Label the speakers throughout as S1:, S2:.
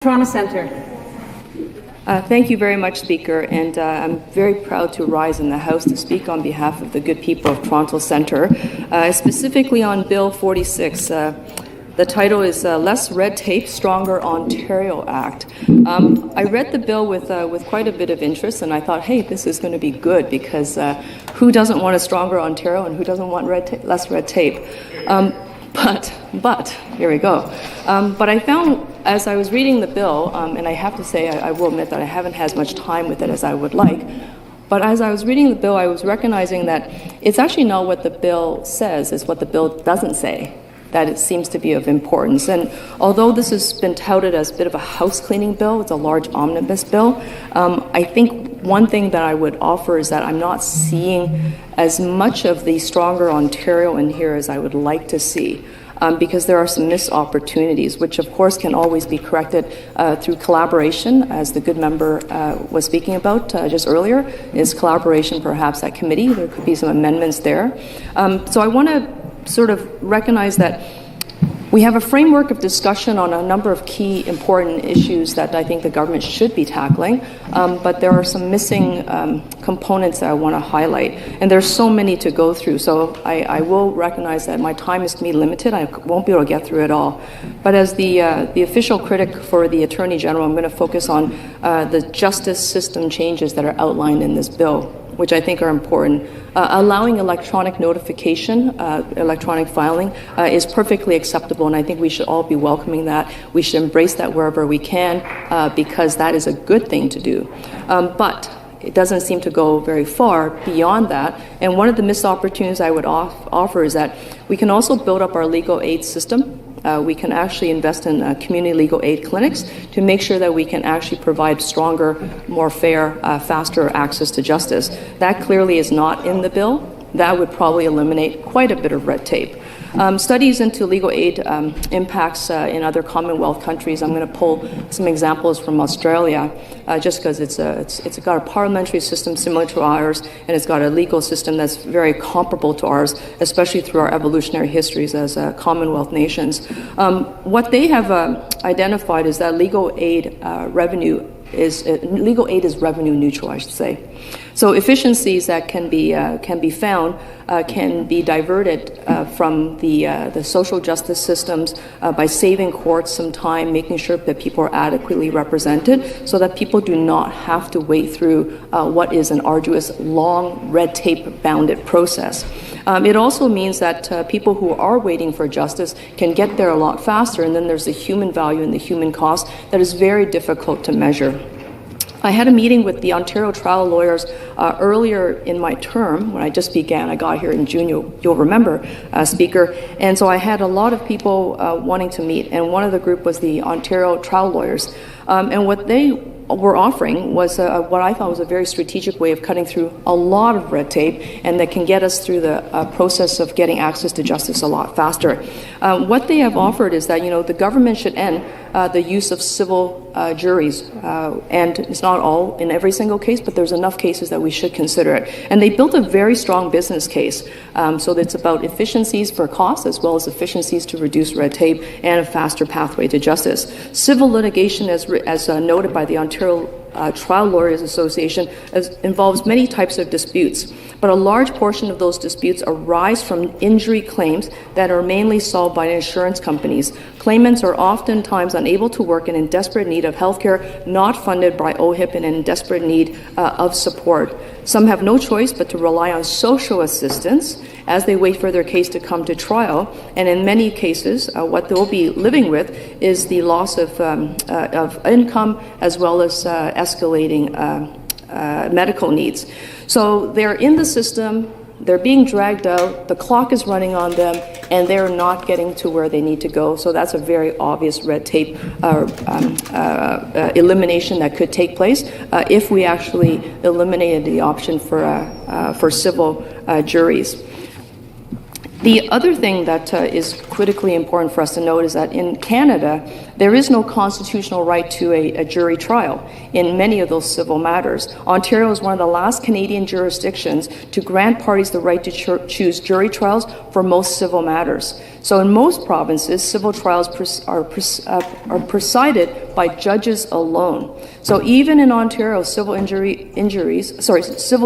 S1: Toronto Centre.
S2: Thank you very much, Speaker, and I'm very proud to rise in the House to speak on behalf of the good people of Toronto Centre, specifically on Bill 46. The title is Less Red Tape, Stronger Ontario Act. I read the bill with quite a bit of interest, and I thought, hey, this is going to be good, because who doesn't want a stronger Ontario and who doesn't want less red tape? But here we go. But I found, as I was reading the bill, and I have to say, I will admit that I haven't had as much time with it as I would like, but as I was reading the bill, I was recognizing that it's actually not what the bill says, it's what the bill doesn't say that it seems to be of importance. And although this has been touted as a bit of a house cleaning bill, it's a large omnibus bill, I think one thing that I would offer is that I'm not seeing as much of the stronger Ontario in here as I would like to see. Because there are some missed opportunities, which of course can always be corrected through collaboration, as the good member was speaking about just earlier, is collaboration perhaps at committee. There could be some amendments there. So I want to sort of recognize that we have a framework of discussion on a number of key important issues that I think the government should be tackling, but there are some missing components that I want to highlight, and there's so many to go through, so I will recognize that my time is going to be limited. I won't be able to get through it all. But as the official critic for the Attorney General, I'm going to focus on the justice system changes that are outlined in this bill, which I think are important. Allowing electronic notification, electronic filing, is perfectly acceptable, and I think we should all be welcoming that. We should embrace that wherever we can, because that is a good thing to do. But it doesn't seem to go very far beyond that, and one of the missed opportunities I would offer is that we can also build up our legal aid system. We can actually invest in community legal aid clinics to make sure that we can actually provide stronger, more fair, faster access to justice. That clearly is not in the bill. That would probably eliminate quite a bit of red tape. Studies into legal aid impacts in other Commonwealth countries. I'm going to pull some examples from Australia, just because it's got a parliamentary system similar to ours, and it's got a legal system that's very comparable to ours, especially through our evolutionary histories as Commonwealth nations. What they have identified is that legal aid is revenue neutral, I should say. So efficiencies that can be found can be diverted from the social justice systems by saving courts some time, making sure that people are adequately represented, so that people do not have to wait through what is an arduous, long, red tape-bounded process. It also means that people who are waiting for justice can get there a lot faster, and then there's the human value and the human cost that is very difficult to measure. I had a meeting with the Ontario trial lawyers earlier in my term, when I just began. I got here in June, you'll remember, Speaker. And so I had a lot of people wanting to meet, and one of the group was the Ontario trial lawyers. And what they were offering was what I thought was a very strategic way of cutting through a lot of red tape, and that can get us through the process of getting access to justice a lot faster. What they have offered is that, the government should end the use of civil juries, and it's not all in every single case, but there's enough cases that we should consider it. And they built a very strong business case, so that it's about efficiencies for costs as well as efficiencies to reduce red tape and a faster pathway to justice. Civil litigation, as noted by the Ontario Trial Lawyers Association, involves many types of disputes, but a large portion of those disputes arise from injury claims that are mainly solved by insurance companies. Claimants are oftentimes unable to work and in desperate need of healthcare, not funded by OHIP, and in desperate need of support. Some have no choice but to rely on social assistance as they wait for their case to come to trial, and in many cases, what they'll be living with is the loss of income as well as escalating medical needs. So they're in the system, they're being dragged out, the clock is running on them, and they're not getting to where they need to go. So that's a very obvious red tape elimination that could take place if we actually eliminated the option for civil juries. The other thing that is critically important for us to note is that in Canada, There is no constitutional right to a jury trial in many of those civil matters. Ontario is one of the last Canadian jurisdictions to grant parties the right to choose jury trials for most civil matters. So in most provinces, civil trials are presided by judges alone. So even in Ontario, civil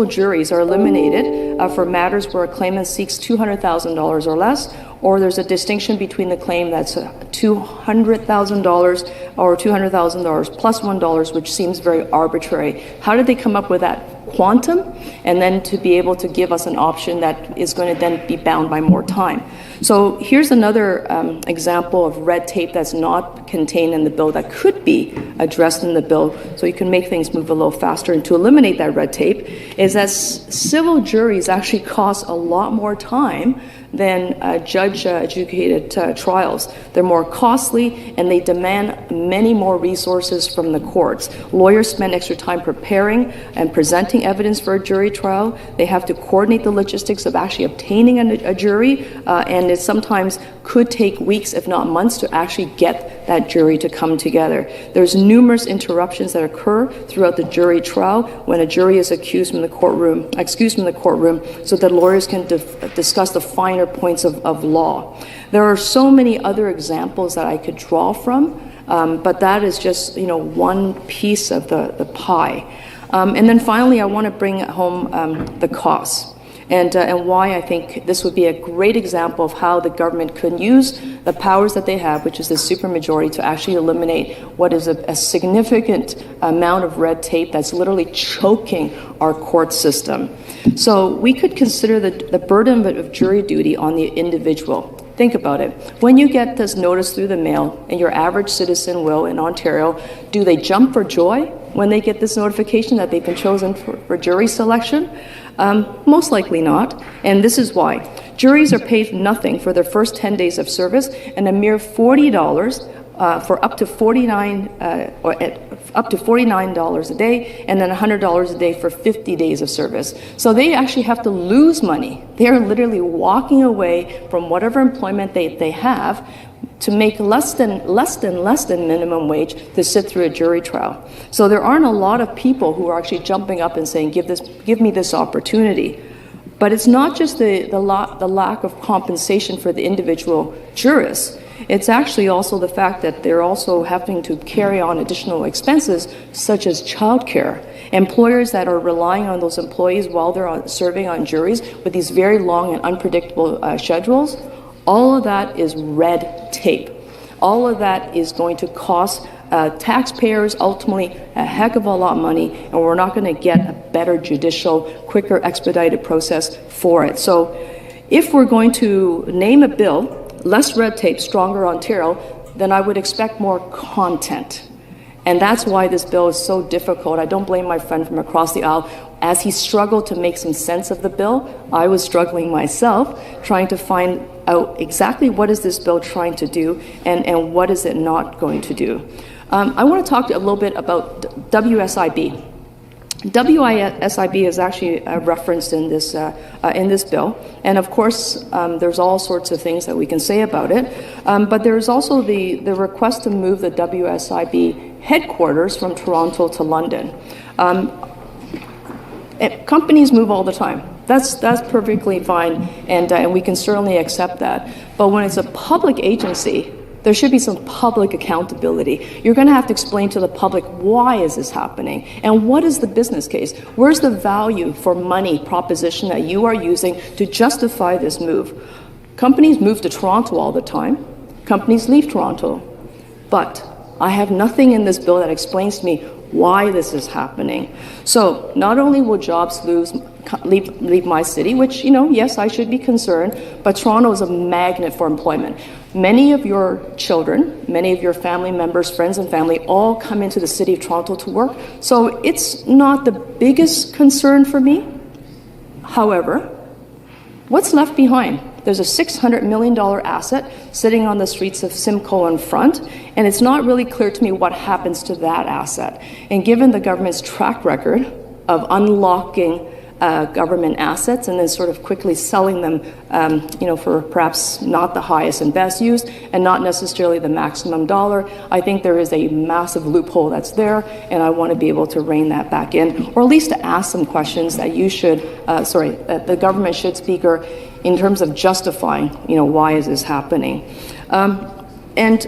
S2: juries are eliminated for matters where a claimant seeks $200,000 or less, or there's a distinction between the claim that's $200,000 or $200,000 plus $1, which seems very arbitrary. How did they come up with that quantum? And then to be able to give us an option that is going to then be bound by more time. So here's another example of red tape that's not contained in the bill that could be addressed in the bill so you can make things move a little faster. And to eliminate that red tape is that civil juries actually cost a lot more time than judge-adjudicated trials. They're more costly and they demand many more resources from the courts. Lawyers spend extra time preparing and presenting evidence for a jury trial. They have to coordinate the logistics of actually obtaining a jury, and it sometimes could take weeks, if not months, to actually get that jury to come together. There's numerous interruptions that occur throughout the jury trial when a jury is excused from the courtroom, so that lawyers can discuss the finer points of law. There are so many other examples that I could draw from, but that is just one piece of the pie. And then finally, I want to bring home the costs. And why I think this would be a great example of how the government could use the powers that they have, which is the supermajority, to actually eliminate what is a significant amount of red tape that's literally choking our court system. So we could consider the burden of jury duty on the individual. Think about it. When you get this notice through the mail, and your average citizen will in Ontario, do they jump for joy when they get this notification that they've been chosen for jury selection? Most likely not, and this is why. Juries are paid nothing for their first 10 days of service and a mere $40 for up to $49 a day, and then $100 a day for 50 days of service. So they actually have to lose money. They are literally walking away from whatever employment they have to make less than minimum wage to sit through a jury trial. So there aren't a lot of people who are actually jumping up and saying, give me this opportunity. But it's not just the lack of compensation for the individual jurists. It's actually also the fact that they're also having to carry on additional expenses such as childcare. Employers that are relying on those employees while they're serving on juries with these very long and unpredictable schedules, all of that is red tape. All of that is going to cost taxpayers ultimately a heck of a lot of money, and we're not going to get a better judicial, quicker, expedited process for it. So if we're going to name a bill, less red tape, stronger Ontario, then I would expect more content. And that's why this bill is so difficult. I don't blame my friend from across the aisle. As he struggled to make some sense of the bill, I was struggling myself, trying to find out exactly what is this bill trying to do and what is it not going to do. I want to talk a little bit about WSIB. WSIB is actually referenced in this bill, and of course there's all sorts of things that we can say about it, but there's also the request to move the WSIB headquarters from Toronto to London. Companies move all the time. That's perfectly fine, and we can certainly accept that. But when it's a public agency, there should be some public accountability. You're going to have to explain to the public, why is this happening? And what is the business case? Where's the value for money proposition that you are using to justify this move? Companies move to Toronto all the time. Companies leave Toronto. But I have nothing in this bill that explains to me why this is happening. So not only will jobs leave my city, which, yes, I should be concerned, but Toronto is a magnet for employment. Many of your children, many of your family members, friends and family, all come into the city of Toronto to work. So it's not the biggest concern for me. However, what's left behind? There's a $600 million asset sitting on the streets of Simcoe in front, and it's not really clear to me what happens to that asset. And given the government's track record of unlocking government assets and then sort of quickly selling them, for perhaps not the highest and best use and not necessarily the maximum dollar. I think there is a massive loophole that's there, and I want to be able to rein that back in, or at least to ask some questions that that the government should, Speaker, in terms of justifying, why is this happening? And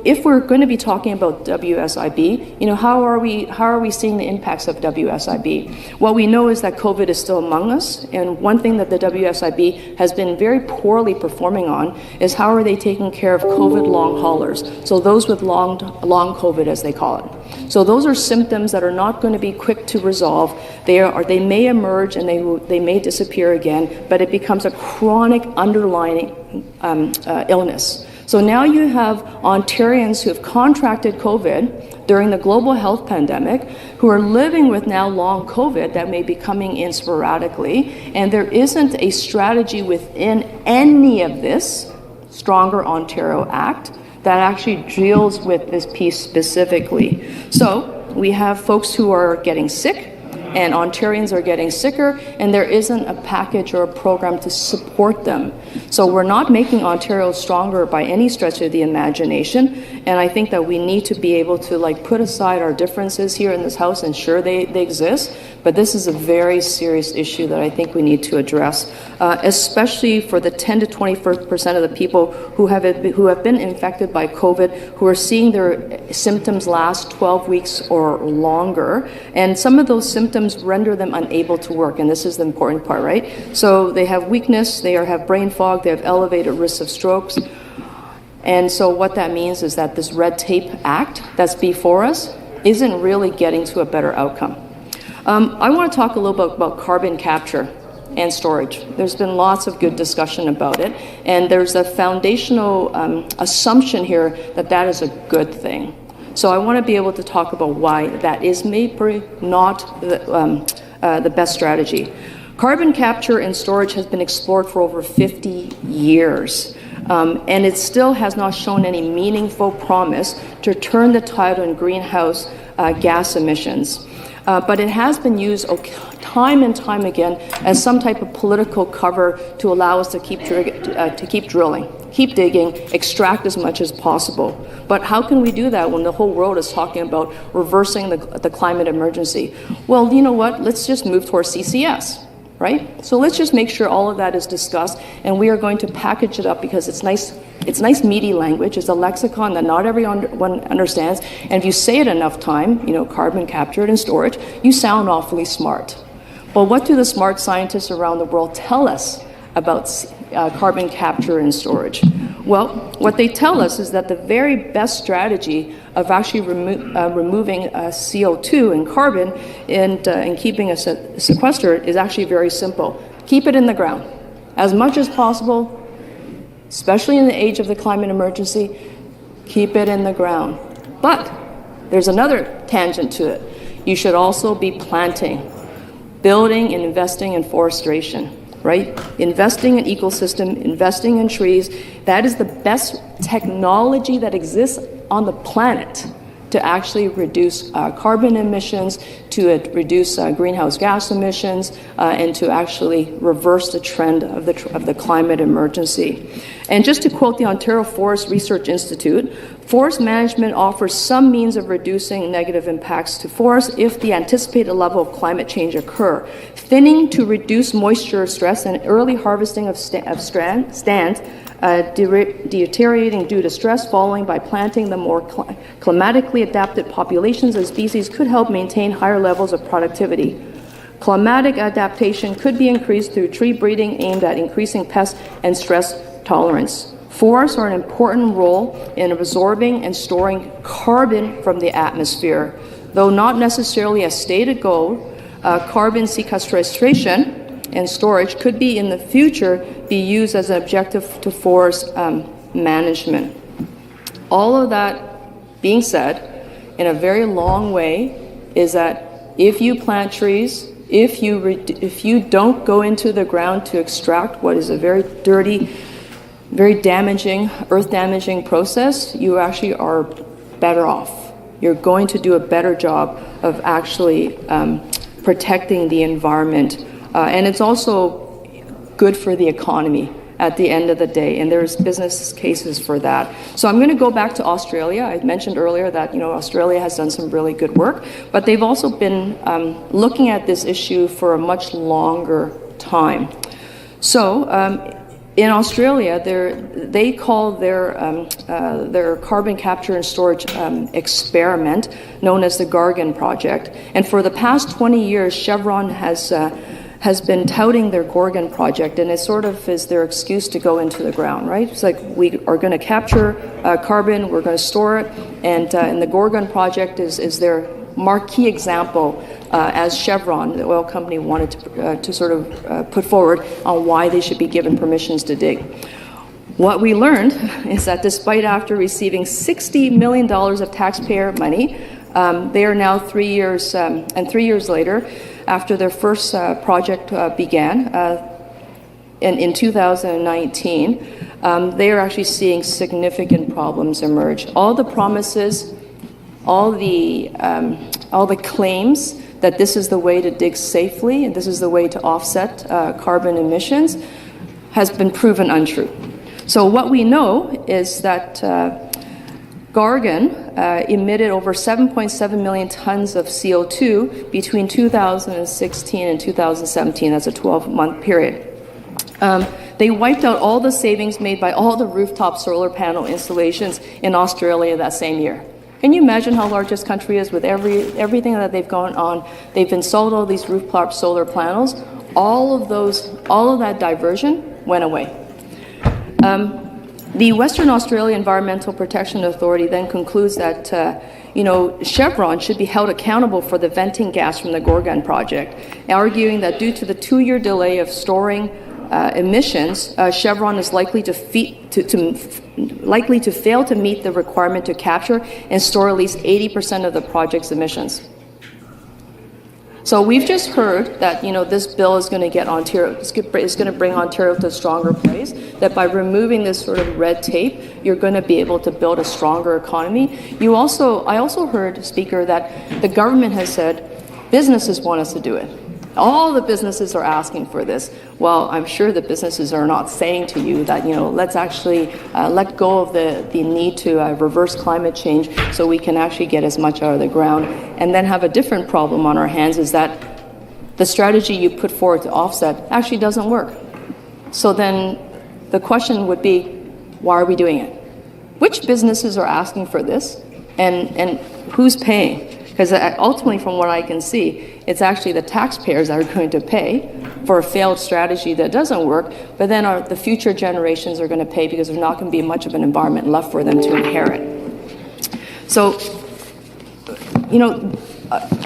S2: if we're going to be talking about WSIB, how are we seeing the impacts of WSIB? What we know is that COVID is still among us, and one thing that the WSIB has been very poorly performing on is how are they taking care of COVID long haulers? So those with long COVID, as they call it. So those are symptoms that are not going to be quick to resolve. They may emerge and they may disappear again, but it becomes a chronic underlying illness. So now you have Ontarians who have contracted COVID during the global health pandemic, who are living with now long COVID that may be coming in sporadically, and there isn't a strategy within any of this Stronger Ontario Act that actually deals with this piece specifically. So we have folks who are getting sick, and Ontarians are getting sicker, and there isn't a package or a program to support them. So we're not making Ontario stronger by any stretch of the imagination, and I think that we need to be able to put aside our differences here in this House, and sure they exist, but this is a very serious issue that I think we need to address, especially for the 10 to 20% of the people who have been infected by COVID, who are seeing their symptoms last 12 weeks or longer, and some of those symptoms render them unable to work, and this is the important part, right? So they have weakness, they have brain fog, they have elevated risks of strokes, and so what that means is that this red tape act that's before us isn't really getting to a better outcome. I want to talk a little bit about carbon capture and storage. There's been lots of good discussion about it, and there's a foundational assumption here that is a good thing. So I want to be able to talk about why that is maybe not the best strategy. Carbon capture and storage has been explored for over 50 years, and it still has not shown any meaningful promise to turn the tide on greenhouse gas emissions. But it has been used time and time again as some type of political cover to allow us to keep drilling, keep digging, extract as much as possible. But how can we do that when the whole world is talking about reversing the climate emergency? Well, you know what? Let's just move towards CCS, right? So let's just make sure all of that is discussed, and we are going to package it up because it's nice. It's nice, meaty language. It's a lexicon that not everyone understands. And if you say it enough time, carbon capture and storage, you sound awfully smart. Well, what do the smart scientists around the world tell us about carbon capture and storage? Well, what they tell us is that the very best strategy of actually removing CO2 and carbon and keeping it sequestered is actually very simple. Keep it in the ground. As much as possible, especially in the age of the climate emergency, keep it in the ground. But there's another tangent to it. You should also be planting, building and investing in forestation, right? Investing in ecosystem, investing in trees. That is the best technology that exists on the planet to actually reduce carbon emissions, to reduce greenhouse gas emissions, and to actually reverse the trend of the climate emergency. And just to quote the Ontario Forest Research Institute, forest management offers some means of reducing negative impacts to forests if the anticipated level of climate change occur. Thinning to reduce moisture stress and early harvesting of stands deteriorating due to stress following by planting the more climatically adapted populations and species could help maintain higher levels of productivity. Climatic adaptation could be increased through tree breeding aimed at increasing pest and stress tolerance. Forests are an important role in absorbing and storing carbon from the atmosphere. Though not necessarily a stated goal, carbon sequestration and storage could be in the future be used as an objective to forest management. All of that being said, in a very long way, is that if you plant trees, if you don't go into the ground to extract what is a very dirty, very damaging, earth-damaging process, you actually are better off. You're going to do a better job of actually protecting the environment And it's also good for the economy at the end of the day, and there's business cases for that. So I'm going to go back to Australia. I mentioned earlier that Australia has done some really good work, but they've also been looking at this issue for a much longer time. So in Australia, they call their carbon capture and storage experiment known as the Gargan project. And for the past 20 years, Chevron has been touting their Gorgon project, and it sort of is their excuse to go into the ground, right? It's like, we are going to capture carbon, we're going to store it, and the Gorgon project is their marquee example as Chevron, the oil company, wanted to sort of put forward on why they should be given permissions to dig. What we learned is that despite after receiving $60 million of taxpayer money, they are now 3 years, and 3 years later, after their first project began in 2019, they are actually seeing significant problems emerge. All the promises, all the claims that this is the way to dig safely and this is the way to offset carbon emissions has been proven untrue. So what we know is that Gargan emitted over 7.7 million tons of CO2 between 2016 and 2017. That's a 12-month period. They wiped out all the savings made by all the rooftop solar panel installations in Australia that same year. Can you imagine how large this country is with everything that they've gone on? They've installed all these rooftop solar panels. All of that diversion went away. The Western Australia Environmental Protection Authority then concludes that Chevron should be held accountable for the venting gas from the Gorgon project, arguing that due to the 2-year delay of storing emissions, Chevron is likely to fail to meet the requirement to capture and store at least 80% of the project's emissions. So we've just heard that this bill is going to get Ontario, is going to bring Ontario to a stronger place, that by removing this sort of red tape, you're going to be able to build a stronger economy. I also heard, Speaker, that the government has said businesses want us to do it. All the businesses are asking for this. Well, I'm sure the businesses are not saying to you that, let's actually let go of the need to reverse climate change so we can actually get as much out of the ground, and then have a different problem on our hands, is that the strategy you put forward to offset actually doesn't work. So then the question would be, why are we doing it? Which businesses are asking for this, and who's paying? Because ultimately, from what I can see, it's actually the taxpayers that are going to pay for a failed strategy that doesn't work, but then the future generations are going to pay because there's not going to be much of an environment left for them to inherit. So,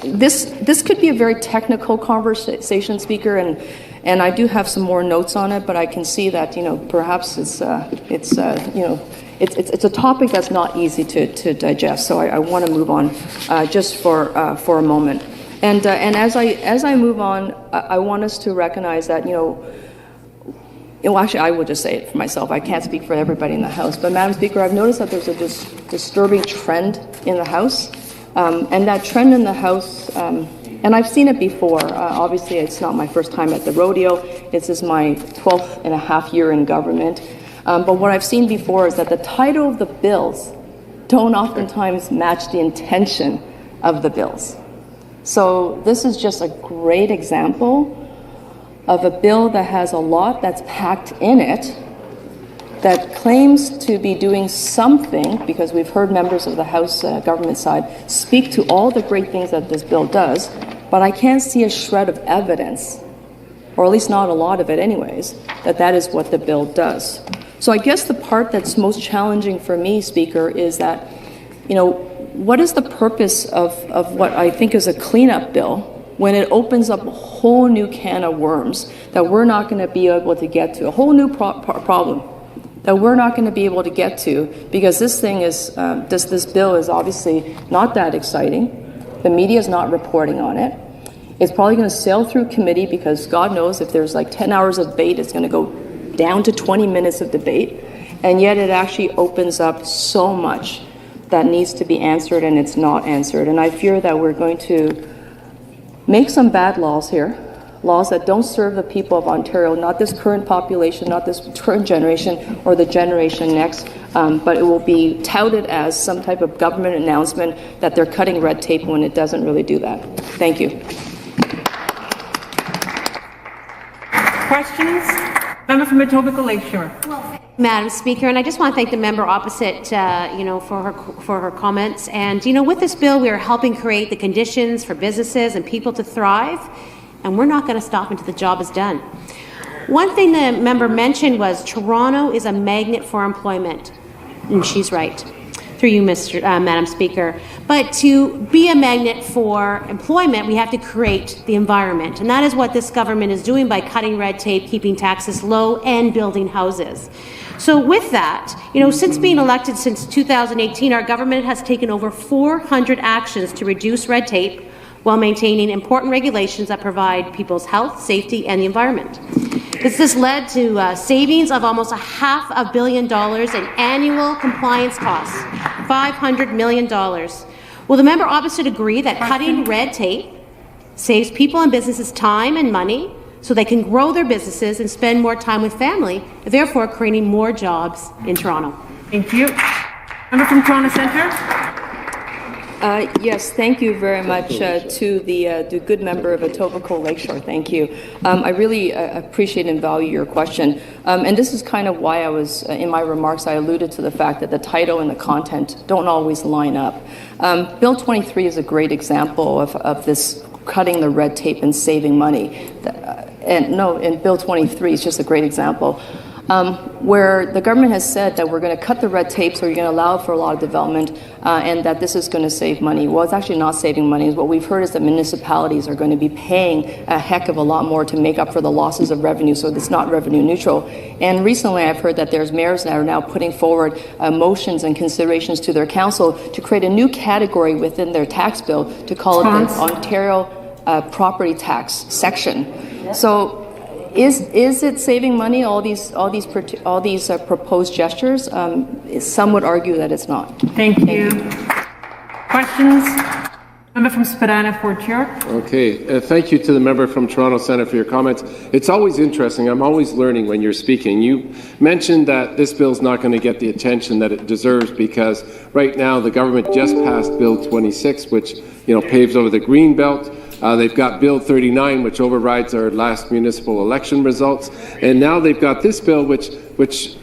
S2: this could be a very technical conversation, Speaker, and I do have some more notes on it, but I can see that perhaps it's a topic that's not easy to digest. So I want to move on just for a moment. And as I move on, I want us to recognize that actually, I will just say it for myself. I can't speak for everybody in the House, but Madam Speaker, I've noticed that there's a disturbing trend in the House, and that trend in the House. And I've seen it before. Obviously, it's not my first time at the rodeo. This is my 12th and a half year in government. But what I've seen before is that the title of the bills don't oftentimes match the intention of the bills. So this is just a great example of a bill that has a lot that's packed in it that claims to be doing something, because we've heard members of the House government side speak to all the great things that this bill does, but I can't see a shred of evidence, or at least not a lot of it anyways, that is what the bill does. So I guess the part that's most challenging for me, Speaker, is that, what is the purpose of what I think is a cleanup bill when it opens up a whole new can of worms that we're not going to be able to get to, a whole new problem that we're not going to be able to get to, because this bill is obviously not that exciting. The media is not reporting on it. It's probably going to sail through committee because God knows if there's like 10 hours of debate, it's going to go down to 20 minutes of debate, and yet it actually opens up so much that needs to be answered, and it's not answered. And I fear that we're going to make some bad laws here, laws that don't serve the people of Ontario, not this current population, not this current generation or the generation next, but it will be touted as some type of government announcement that they're cutting red tape when it doesn't really do that. Thank you.
S1: Questions? Member from Etobicoke Lakeshore.
S3: Madam Speaker, and I just want to thank the member opposite, for her comments. And with this bill, we are helping create the conditions for businesses and people to thrive, and we're not going to stop until the job is done. One thing the member mentioned was Toronto is a magnet for employment, and she's right. Through you, Madam Speaker. But to be a magnet for employment, we have to create the environment. And that is what this government is doing by cutting red tape, keeping taxes low, and building houses. So with that, since being elected since 2018, our government has taken over 400 actions to reduce red tape while maintaining important regulations that provide people's health, safety, and the environment. This has led to savings of almost $500 million in annual compliance costs, $500 million. Will the member opposite agree that cutting red tape saves people and businesses time and money so they can grow their businesses and spend more time with family, therefore creating more jobs in Toronto?
S1: Thank you. Member from Toronto Centre.
S2: Yes, thank you very much to the good member of Etobicoke Lakeshore. Thank you. I really appreciate and value your question. And this is kind of why I was, in my remarks, I alluded to the fact that the title and the content don't always line up. Bill 23 is a great example of this cutting the red tape and saving money. And Bill 23 is just a great example. Where the government has said that we're going to cut the red tape, so you're going to allow for a lot of development, and that this is going to save money. Well, it's actually not saving money. What we've heard is that municipalities are going to be paying a heck of a lot more to make up for the losses of revenue, so it's not revenue neutral. And recently I've heard that there's mayors that are now putting forward motions and considerations to their council to create a new category within their tax bill to call it the Ontario property tax section. So is it saving money? All these proposed gestures? Some would argue that it's not.
S1: Thank you. Questions? Member from Spadina, Fort York.
S4: Okay. Thank you to the member from Toronto Centre for your comments. It's always interesting. I'm always learning when you're speaking. You mentioned that this bill is not going to get the attention that it deserves because right now the government just passed Bill 26, which paves over the green belt. They've got Bill 39, which overrides our last municipal election results. And now they've got this bill, which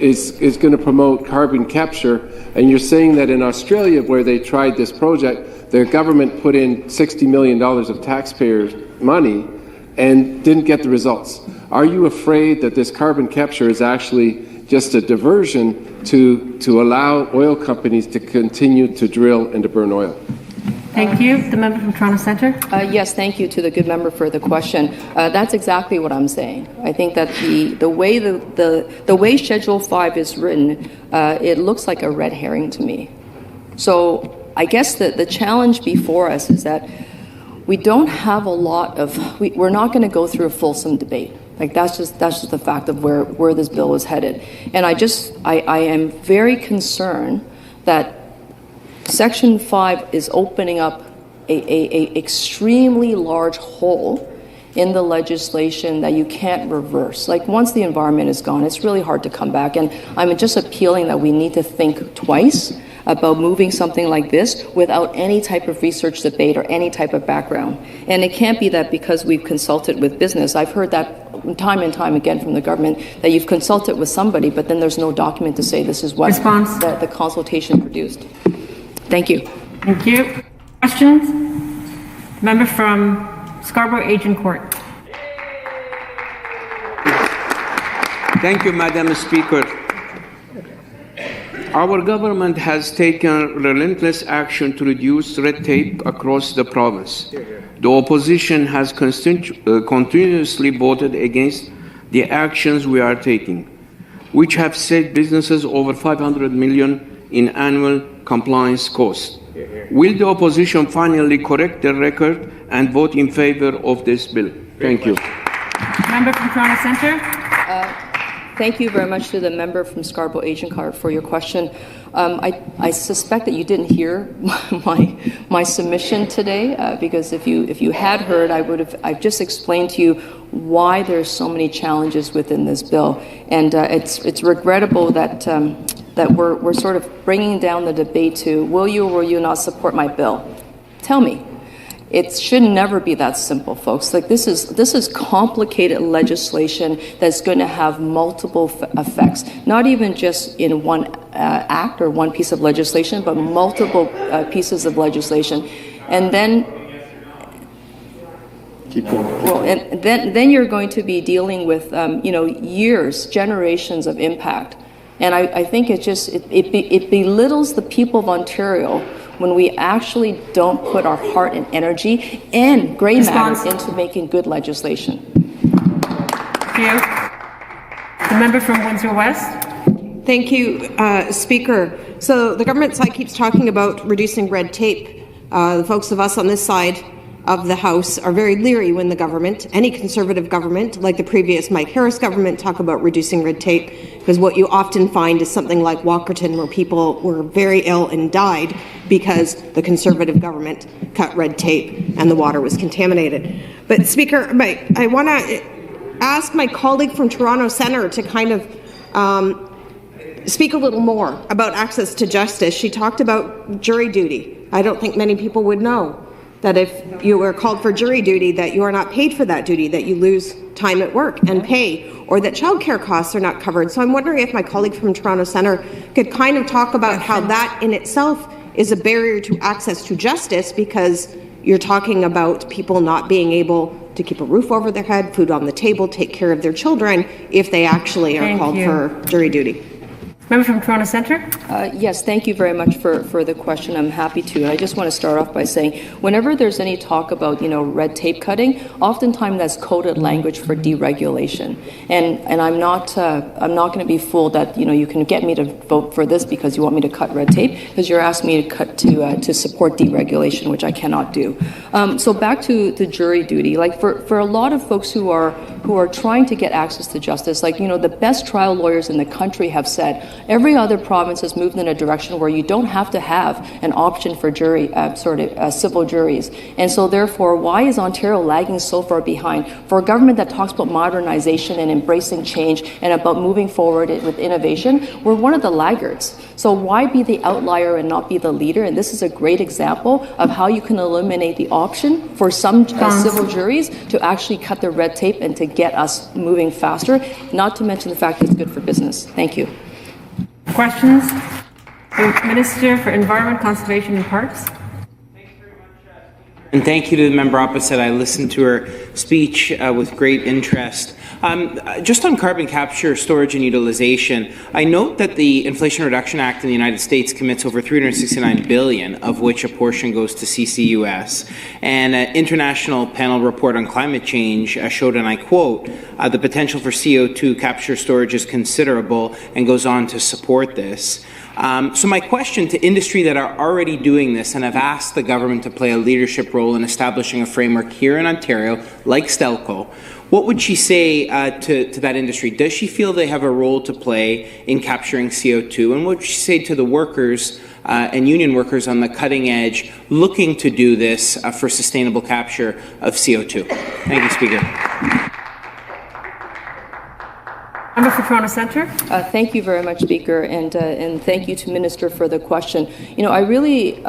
S4: is going to promote carbon capture. And you're saying that in Australia, where they tried this project, their government put in $60 million of taxpayers' money and didn't get the results. Are you afraid that this carbon capture is actually just a diversion to allow oil companies to continue to drill and to burn oil?
S1: Thank you. The member from Toronto Centre.
S2: Yes, thank you to the good member for the question. That's exactly what I'm saying. I think that the way Schedule 5 is written, it looks like a red herring to me. So I guess the challenge before us is that we don't have a lot of. We're not going to go through a fulsome debate. Like that's just the fact of where this bill is headed. And I am very concerned that Section 5 is opening up a extremely large hole in the legislation that you can't reverse. Like once the environment is gone, it's really hard to come back. And I'm just appealing that we need to think twice about moving something like this without any type of research debate or any type of background. And it can't be that because we've consulted with business. I've heard that time and time again from the government that you've consulted with somebody, but then there's no document to say this is what the consultation produced. Thank you.
S1: Thank you. Questions? Member from Scarborough Agincourt.
S5: Thank you, Madam Speaker. Our government has taken relentless action to reduce red tape across the province. The opposition has continuously voted against the actions we are taking, which have saved businesses over $500 million in annual compliance costs. Will the opposition finally correct their record and vote in favor of this bill? Thank you.
S1: Member from Toronto Centre.
S2: Thank you very much to the member from Scarborough Agincourt for your question. I suspect that you didn't hear my submission today because if you had heard, I've just explained to you why there's so many challenges within this bill, and it's regrettable that that we're sort of bringing down the debate to will you or will you not support my bill? Tell me. It should never be that simple, folks. Like this is complicated legislation that's going to have multiple effects, not even just in one act or one piece of legislation, but multiple pieces of legislation, and then. Well, and then you're going to be dealing with years, generations of impact, and I think it belittles the people of Ontario when we actually don't put our heart and energy and grey matter into making good legislation.
S1: Thank you. The member from Windsor West.
S6: Thank you, Speaker. So the government side keeps talking about reducing red tape. The folks of us on this side of the House are very leery when the government, any Conservative government, like the previous Mike Harris government, talk about reducing red tape, because what you often find is something like Walkerton, where people were very ill and died because the Conservative government cut red tape and the water was contaminated. But Speaker, I want to ask my colleague from Toronto Centre to kind of speak a little more about access to justice. She talked about jury duty. I don't think many people would know that if you were called for jury duty, that you are not paid for that duty, that you lose time at work and pay, or that childcare costs are not covered. So I'm wondering if my colleague from Toronto Centre could kind of talk about how that in itself is a barrier to access to justice, because you're talking about people not being able to keep a roof over their head, food on the table, take care of their children, if they actually are called for jury duty.
S1: Member from Toronto Centre.
S2: Yes, thank you very much for the question. I'm happy to. And I just want to start off by saying, whenever there's any talk about red tape cutting, oftentimes that's coded language for deregulation. And I'm not going to be fooled that you can get me to vote for this because you want me to cut red tape, because you're asking me to support deregulation, which I cannot do. So back to the jury duty. Like for a lot of folks who are trying to get access to justice, like the best trial lawyers in the country have said, every other province has moved in a direction where you don't have to have an option for jury, civil juries. And so therefore, why is Ontario lagging so far behind? For a government that talks about modernization and embracing change and about moving forward with innovation, we're one of the laggards. So why be the outlier and not be the leader? And this is a great example of how you can eliminate the option for some civil juries to actually cut the red tape and to get us moving faster, not to mention the fact that it's good for business. Thank you.
S1: Questions? The Minister for Environment, Conservation and Parks.
S7: And thank you to the member opposite. I listened to her speech with great interest. Just on carbon capture, storage and utilization, I note that the Inflation Reduction Act in the United States commits over $369 billion, of which a portion goes to CCUS. And an international panel report on climate change showed, and I quote, the potential for CO2 capture storage is considerable, and goes on to support this. So my question to industry that are already doing this and have asked the government to play a leadership role in establishing a framework here in Ontario, like Stelco, what would she say to that industry? Does she feel they have a role to play in capturing CO2? And what would she say to the workers and union workers on the cutting edge looking to do this for sustainable capture of CO2? Thank you, Speaker.
S1: Member for Toronto Centre.
S2: Thank you very much, Speaker, and thank you to Minister for the question. I really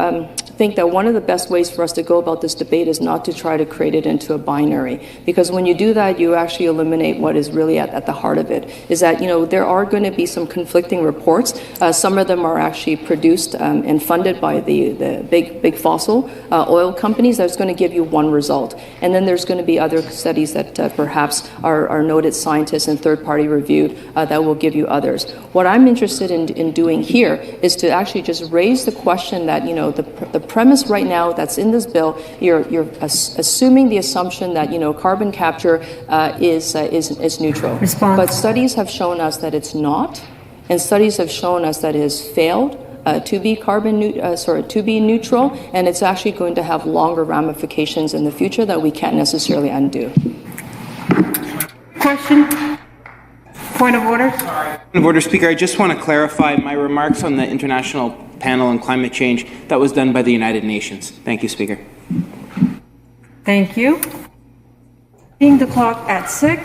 S2: think that one of the best ways for us to go about this debate is not to try to create it into a binary, because when you do that, you actually eliminate what is really at the heart of it, is that, there are going to be some conflicting reports. Some of them are actually produced and funded by the big fossil oil companies. That's going to give you one result. And then there's going to be other studies that perhaps are noted scientists and third-party reviewed that will give you others. What I'm interested in doing here is to actually just raise the question that, the premise right now that's in this bill, you're assuming the assumption that, carbon capture is neutral.
S1: Response.
S2: But studies have shown us that it's not, and studies have shown us that it has failed to be neutral, and it's actually going to have longer ramifications in the future that we can't necessarily undo.
S1: Question Point of order.
S7: Point of order, Speaker. I just want to clarify my remarks on the International Panel on Climate Change. That was done by the United Nations. Thank you, Speaker.
S1: Thank you. Being the clock at 6.